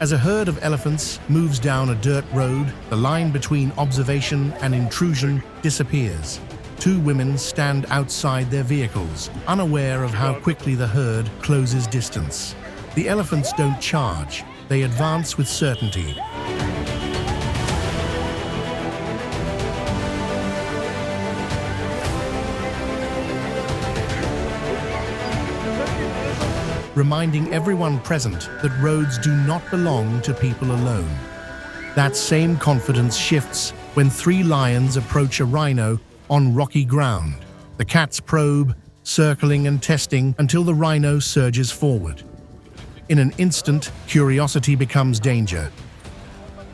As a herd of elephants moves down a dirt road, the line between observation and intrusion disappears. Two women stand outside their vehicles, unaware of how quickly the herd closes distance. The elephants don't charge, they advance with certainty. Reminding everyone present that roads do not belong to people alone. That same confidence shifts when three lions approach a rhino on rocky ground. The cats probe, circling and testing until the rhino surges forward. In an instant, curiosity becomes danger,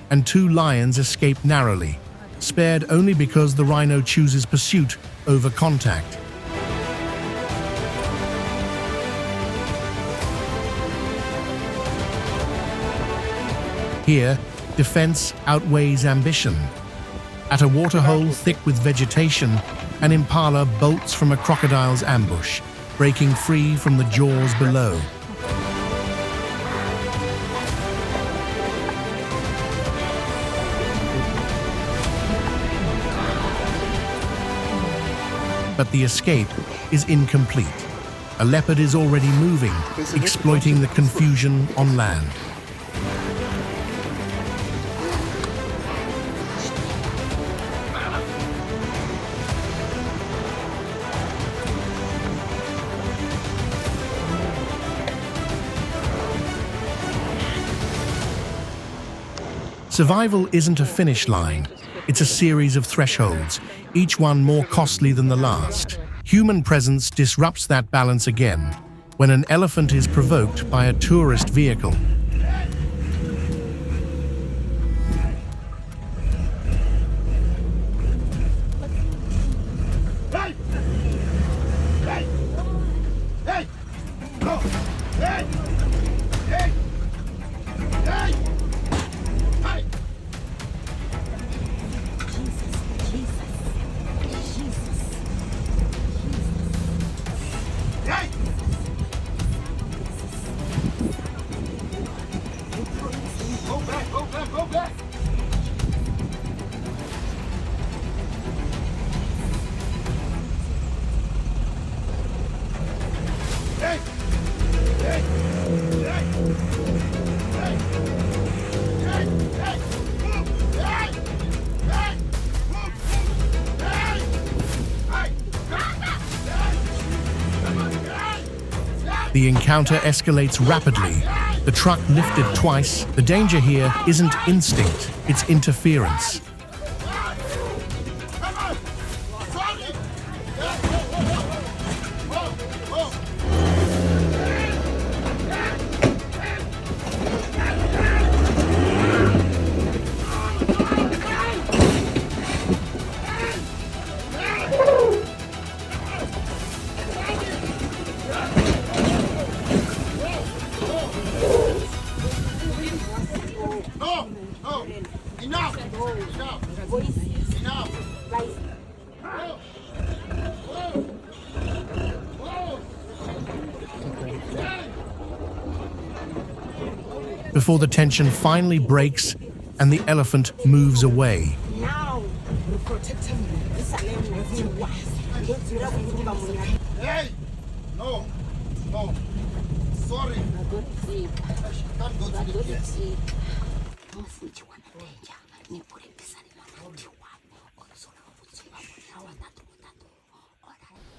and two lions escape narrowly, spared only because the rhino chooses pursuit over contact. Here, defense outweighs ambition. At a waterhole thick with vegetation, an impala bolts from a crocodile's ambush, breaking free from the jaws below. But the escape is incomplete. A leopard is already moving, exploiting the confusion on land. Survival isn't a finish line, it's a series of thresholds, each one more costly than the last. Human presence disrupts that balance again, when an elephant is provoked by a tourist vehicle. The encounter escalates rapidly. The truck lifted twice. The danger here isn't instinct, it's interference. Before the tension finally breaks and the elephant moves away. Hey! No! No! Sorry! Can't go to the kids.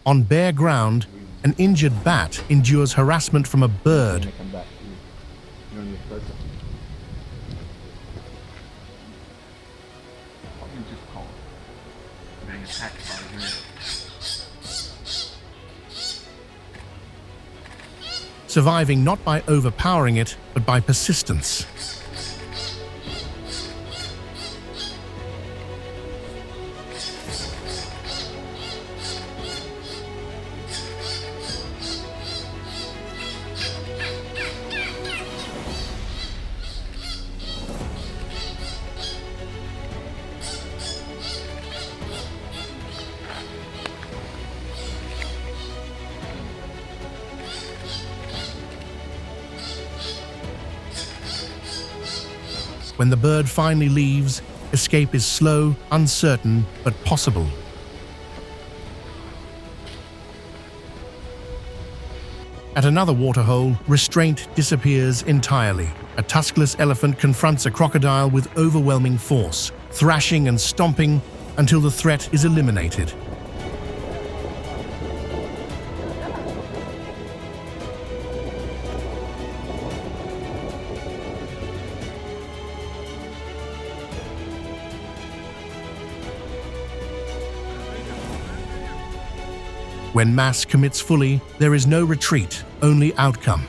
On bare ground, an injured bat endures harassment from a bird. Surviving not by overpowering it, but by persistence. When the bird finally leaves, escape is slow, uncertain, but possible. At another waterhole, restraint disappears entirely. A tuskless elephant confronts a crocodile with overwhelming force, thrashing and stomping until the threat is eliminated. When mass commits fully, there is no retreat, only outcome.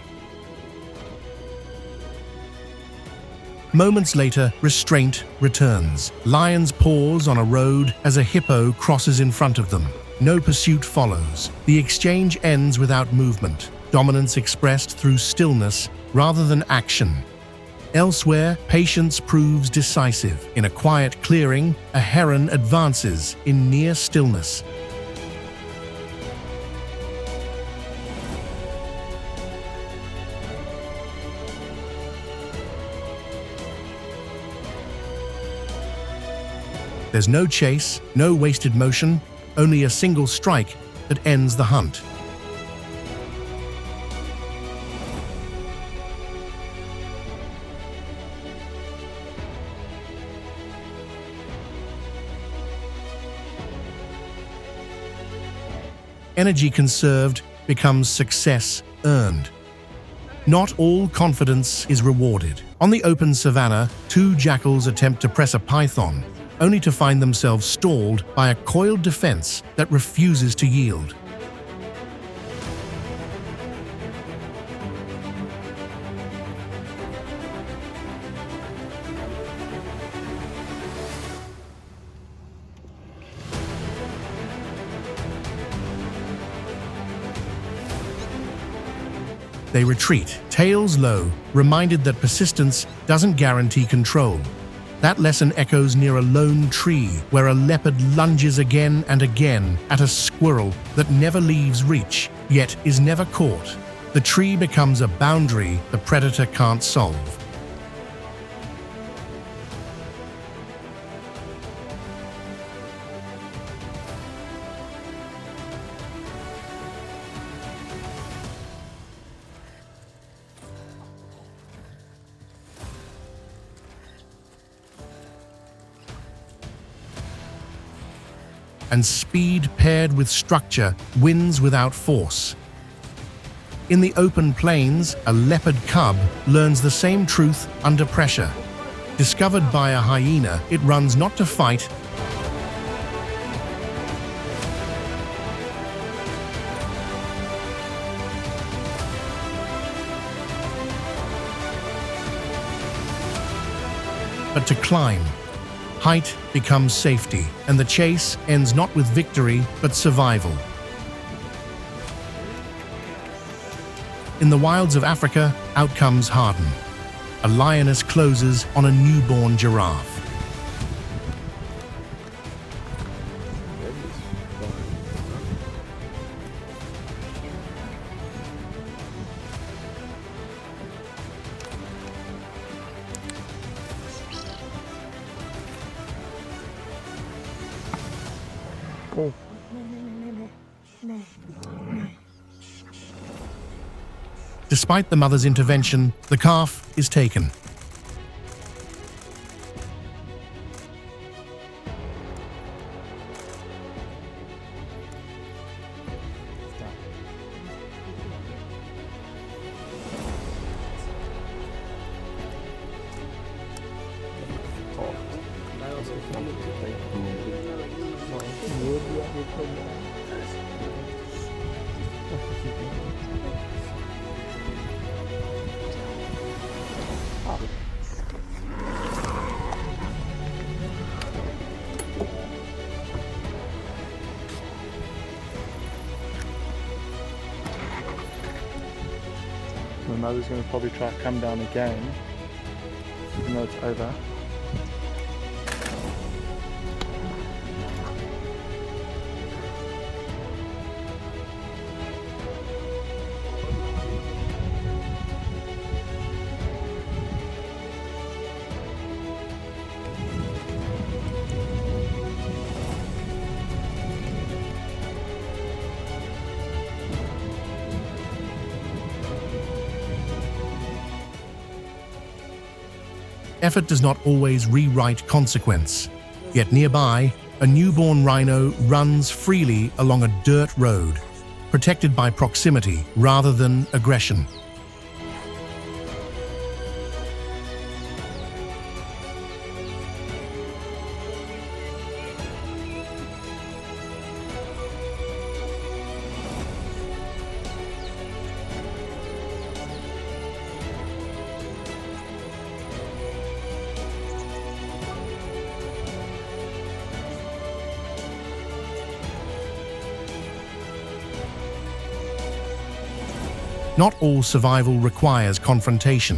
Moments later, restraint returns. Lions pause on a road as a hippo crosses in front of them. No pursuit follows. The exchange ends without movement, dominance expressed through stillness rather than action. Elsewhere, patience proves decisive. In a quiet clearing, a heron advances in near stillness. There's no chase, no wasted motion, only a single strike that ends the hunt. Energy conserved becomes success earned. Not all confidence is rewarded. On the open savanna, two jackals attempt to press a python, only to find themselves stalled by a coiled defense that refuses to yield. They retreat, tails low, reminded that persistence doesn't guarantee control. That lesson echoes near a lone tree where a leopard lunges again and again at a squirrel that never leaves reach, yet is never caught. The tree becomes a boundary the predator can't solve. And speed paired with structure wins without force. In the open plains, a leopard cub learns the same truth under pressure. Discovered by a hyena, it runs not to fight, but to climb. Height becomes safety, and the chase ends not with victory, but survival. In the wilds of Africa, outcomes harden. A lioness closes on a newborn giraffe. Despite the mother's intervention, the calf is taken. The mother's going to probably try to come down again, even though it's over. effort does not always rewrite consequence. Yet nearby, a newborn rhino runs freely along a dirt road, protected by proximity rather than aggression. Not all survival requires confrontation.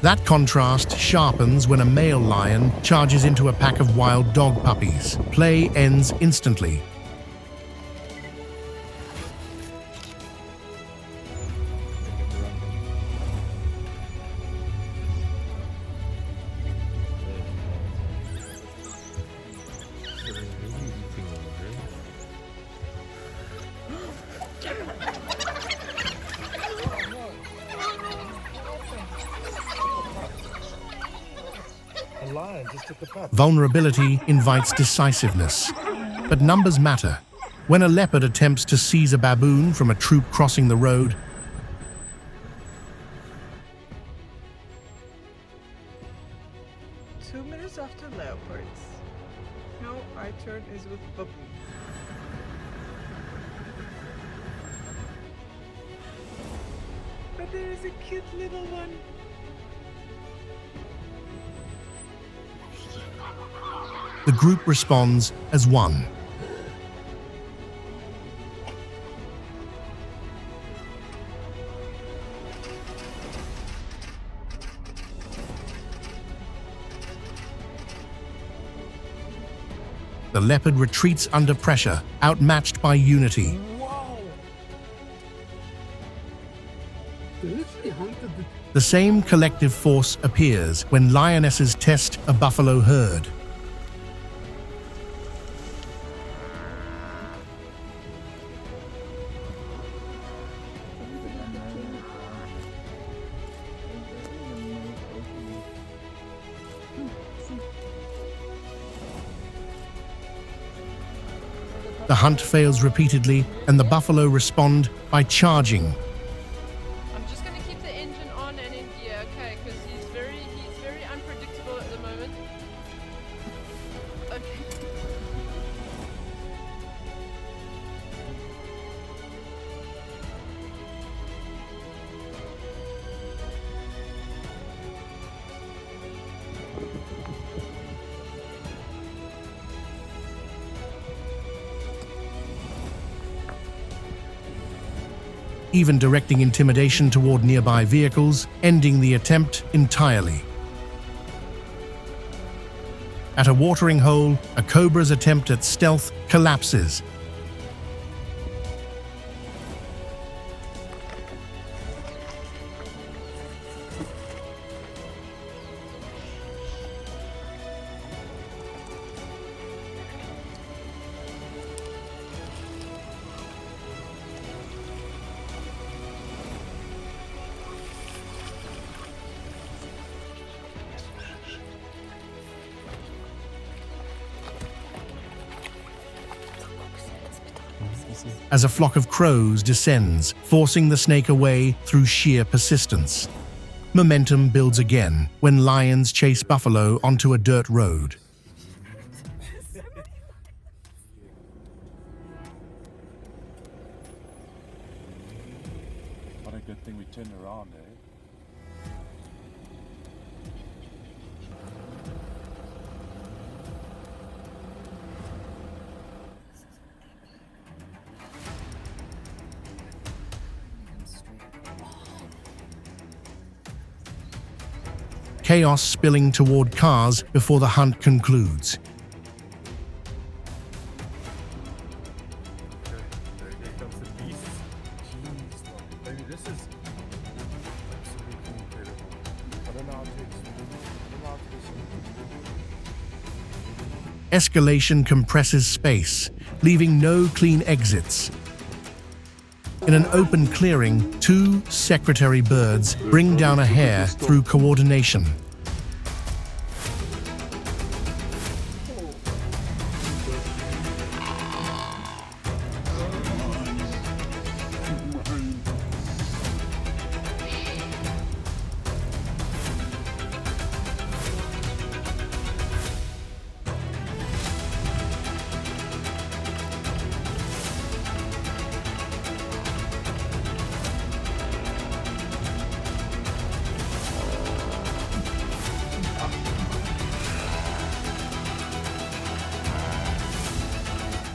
That contrast sharpens when a male lion charges into a pack of wild dog puppies. Play ends instantly. A lion just took a pup. Vulnerability invites decisiveness. But numbers matter. When a leopard attempts to seize a baboon from a troop crossing the road, 2 minutes after leopards. Now our turn is with baboon. But there is a cute little one. the group responds as one. The leopard retreats under pressure, outmatched by unity. The same collective force appears when lionesses test a buffalo herd. The hunt fails repeatedly, and the buffalo respond by charging. I'm just going to keep the engine on and in gear, okay? Because he's very unpredictable at the moment. Okay. Even directing intimidation toward nearby vehicles, ending the attempt entirely. At a watering hole, a cobra's attempt at stealth collapses. As a flock of crows descends, forcing the snake away through sheer persistence. Momentum builds again when lions chase buffalo onto a dirt road. What a good thing we turned around, eh? Chaos spilling toward cars before the hunt concludes. Escalation compresses space, leaving no clean exits. In an open clearing, two secretary birds bring down a hare through coordination.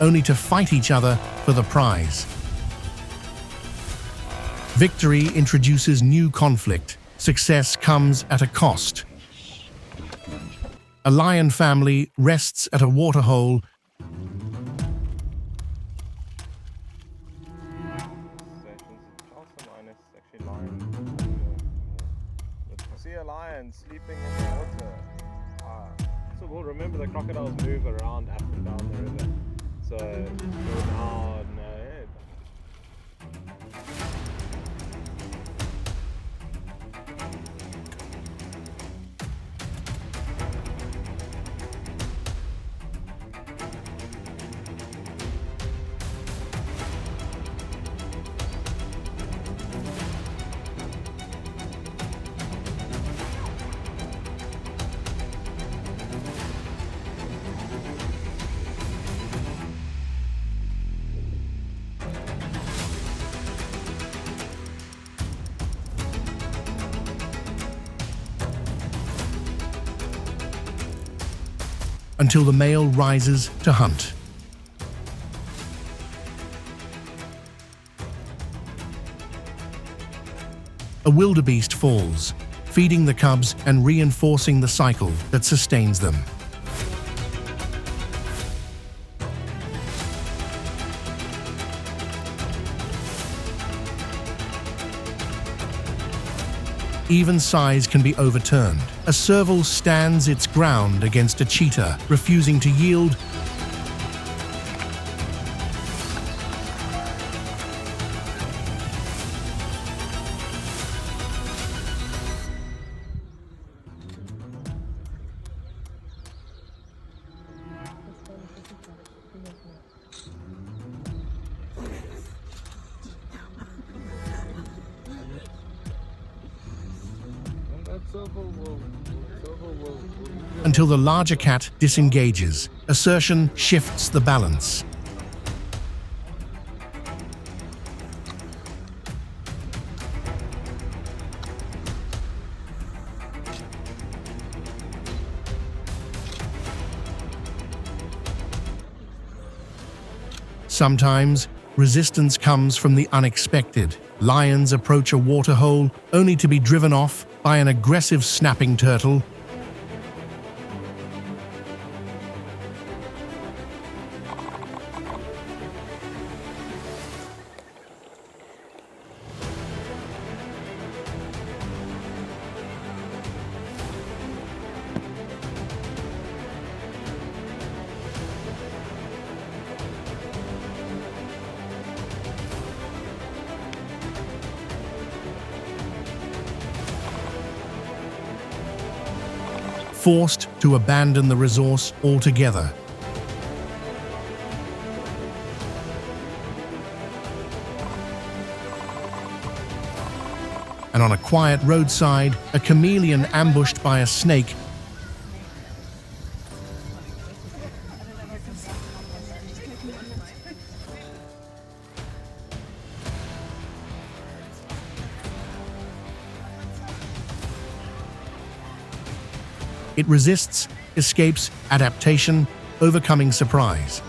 only to fight each other for the prize. Victory introduces new conflict. Success comes at a cost. A lion family rests at a waterhole. I see a lion sleeping in the water. So we'll remember the crocodiles move around up and down the river. So now no. Until the male rises to hunt. A wildebeest falls, feeding the cubs and reinforcing the cycle that sustains them. Even size can be overturned. A serval stands its ground against a cheetah, refusing to yield. Until the larger cat disengages. Assertion shifts the balance. Sometimes, resistance comes from the unexpected. Lions approach a waterhole only to be driven off by an aggressive snapping turtle. Forced to abandon the resource altogether. And on a quiet roadside, a chameleon ambushed by a snake It resists, escapes adaptation, overcoming surprise.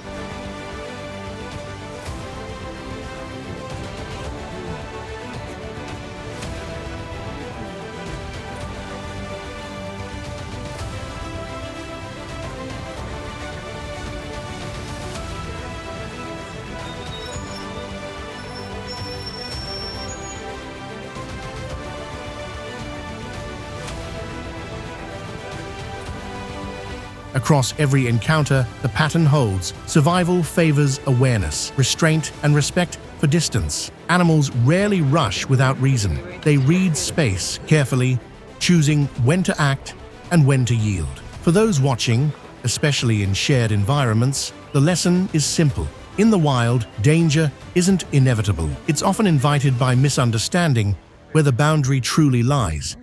Across every encounter, the pattern holds. Survival favors awareness, restraint, and respect for distance. Animals rarely rush without reason. They read space carefully, choosing when to act and when to yield. For those watching, especially in shared environments, the lesson is simple. In the wild, danger isn't inevitable. It's often invited by misunderstanding where the boundary truly lies.